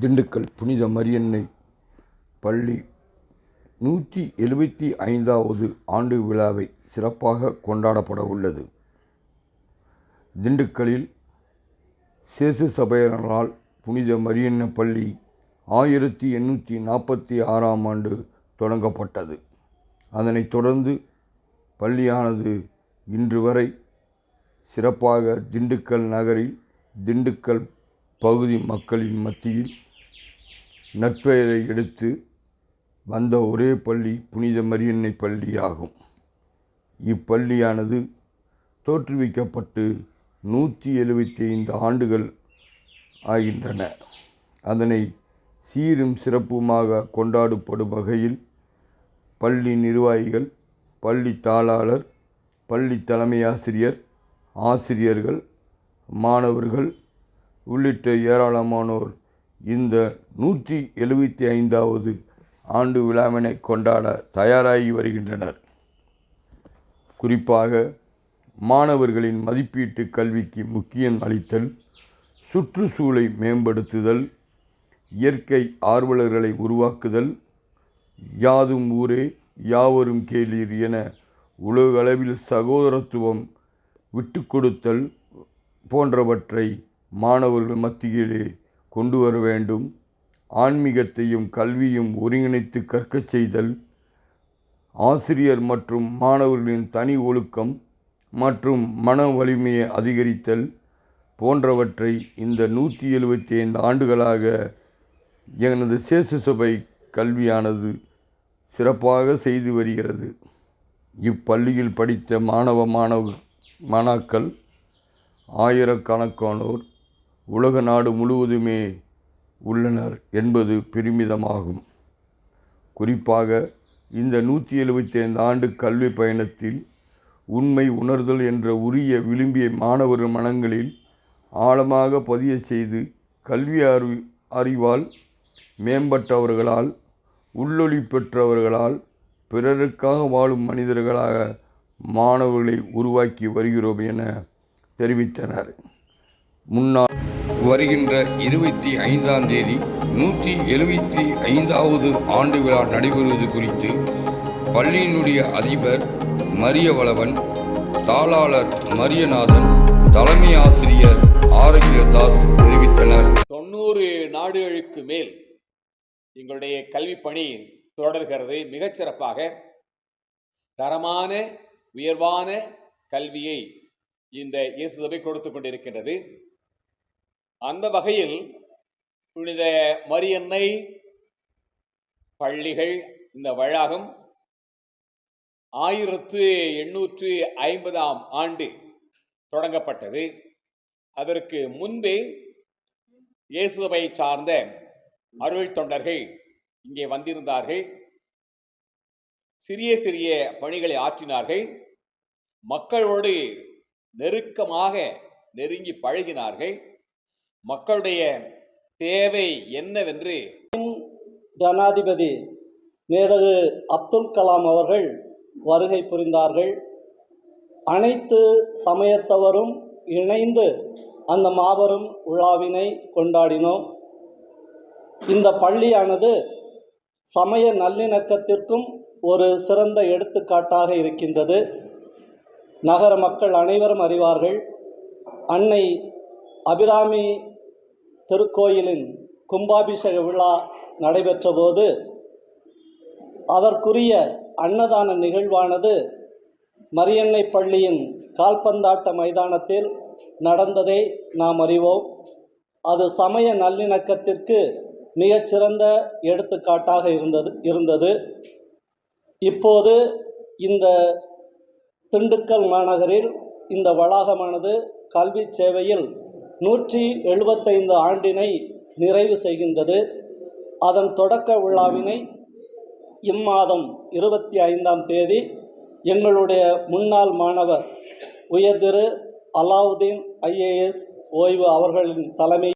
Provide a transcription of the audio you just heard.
திண்டுக்கல் புனித மரியன்னை பள்ளி 175வது ஆண்டு விழாவை சிறப்பாக கொண்டாடப்பட உள்ளது. திண்டுக்கல்லில் சேசு சபையினரால் புனித மரியன்னை பள்ளி 1846ஆம் ஆண்டு தொடங்கப்பட்டது. அதனைத் தொடர்ந்து பள்ளியானது இன்று வரை சிறப்பாக திண்டுக்கல் நகரில் திண்டுக்கல் பகுதி மக்களின் மத்தியில் நற்பெயரை எடுத்து வந்த ஒரே பள்ளி புனித மரியன்னை பள்ளியாகும். இப்பள்ளியானது தோற்றுவிக்கப்பட்டு 175 ஆண்டுகள் ஆகின்றன. அதனை சீரும் சிறப்புமாக கொண்டாடப்படும் வகையில் பள்ளி நிர்வாகிகள், பள்ளி தாளாளர், பள்ளி தலைமையாசிரியர், ஆசிரியர்கள், மாணவர்கள் உள்ளிட்ட ஏராளமானோர் இந்த 175வது ஆண்டு விழாவினை கொண்டாட தயாராகி வருகின்றனர். குறிப்பாக மாணவர்களின் மதிப்பீட்டு கல்விக்கு முக்கியம் அளித்தல், சுற்றுச்சூழலை மேம்படுத்துதல், இயற்கை ஆர்வலர்களை உருவாக்குதல், யாதும் ஊரே யாவரும் கேளீர் என உலகளவில் சகோதரத்துவம் விட்டு கொடுத்தல் போன்றவற்றை மாணவர்கள் மத்தியிலே கொண்டு வர வேண்டும். ஆன்மீகத்தையும் கல்வியும் ஒருங்கிணைத்து கற்கச் செய்தல், ஆசிரியர் மற்றும் மாணவர்களின் தனி ஒழுக்கம் மற்றும் மன வலிமையை அதிகரித்தல் போன்றவற்றை இந்த 175 ஆண்டுகளாக எனது சேசு சபை கல்வியானது சிறப்பாக செய்து வருகிறது. இப்பள்ளியில் படித்த மாணாக்கள் ஆயிரக்கணக்கானோர் உலக நாடு முழுவதுமே உள்ளனர் என்பது பெருமிதமாகும். குறிப்பாக இந்த 175 ஆண்டு கல்வி பயணத்தில் உண்மை உணர்தல் என்ற உரிய விளிம்பிய மாணவர் மனங்களில் ஆழமாக பதிய செய்து கல்வி அறிவால் மேம்பட்டவர்களால், உள்ளொளி பெற்றவர்களால், பிறருக்காக வாழும் மனிதர்களாக மாணவர்களை உருவாக்கி வருகிறோம் என தெரிவித்தனர். முன்னாள் வருகின்ற 25ஆம் தேதி 175வது ஆண்டு விழா நடைபெறுவது குறித்து பள்ளியினுடைய அதிபர் மரியவளவன், தாளாளர் மரியநாதன், தலைமை ஆசிரியர் ஆரோக்கியதாஸ் தெரிவித்தனர். 90 நாடுகளுக்கு மேல் எங்களுடைய கல்வி பணி தொடர்கிறது. மிகச்சிறப்பாக தரமான உயர்வான கல்வியை இந்த இயேசு சபை கொடுத்து கொண்டிருக்கின்றது. அந்த வகையில் புனித மரியன்னை பள்ளிகள் இந்த வளாகம் 1850ஆம் ஆண்டு தொடங்கப்பட்டது. அதற்கு முன்பே இயேசு சபை சார்ந்த அருள் தொண்டர்கள் இங்கே வந்திருந்தார்கள். சிறிய சிறிய பணிகளை ஆற்றினார்கள். மக்களோடு நெருக்கமாக நெருங்கி பழகினார்கள். மக்களுடைய தேவை என்னவென்று ஜனாதிபதி மேதகு அப்துல் கலாம் அவர்கள் வருகை புரிந்தார்கள். அனைத்து சமயத்தவரும் இணைந்து அந்த மாபெரும் விழாவினை கொண்டாடினோம். இந்த பள்ளியானது சமய நல்லிணக்கத்திற்கும் ஒரு சிறந்த எடுத்துக்காட்டாக இருக்கின்றது. நகர மக்கள் அனைவரும் அறிவார்கள். அன்னை அபிராமி திருக்கோயிலின் கும்பாபிஷேக விழா நடைபெற்ற போது அதற்குரிய அன்னதான நிகழ்வானது மரியன்னை பள்ளியின் கால்பந்தாட்ட மைதானத்தில் நடந்ததை நாம் அறிவோம். அது சமய நல்லிணக்கத்திற்கு மிகச்சிறந்த எடுத்துக்காட்டாக இருந்தது. இப்போது இந்த திண்டுக்கல் மாநகரில் இந்த வளாகமானது கல்வி சேவையில் 175 ஆண்டினை நிறைவு செய்கின்றது. அதன் தொடக்க விழாவினை இம்மாதம் 25ஆம் தேதி எங்களுடைய முன்னாள் மாணவர் உயர்திரு அலாவுதீன் IAS ஓய்வு அவர்களின் தலைமை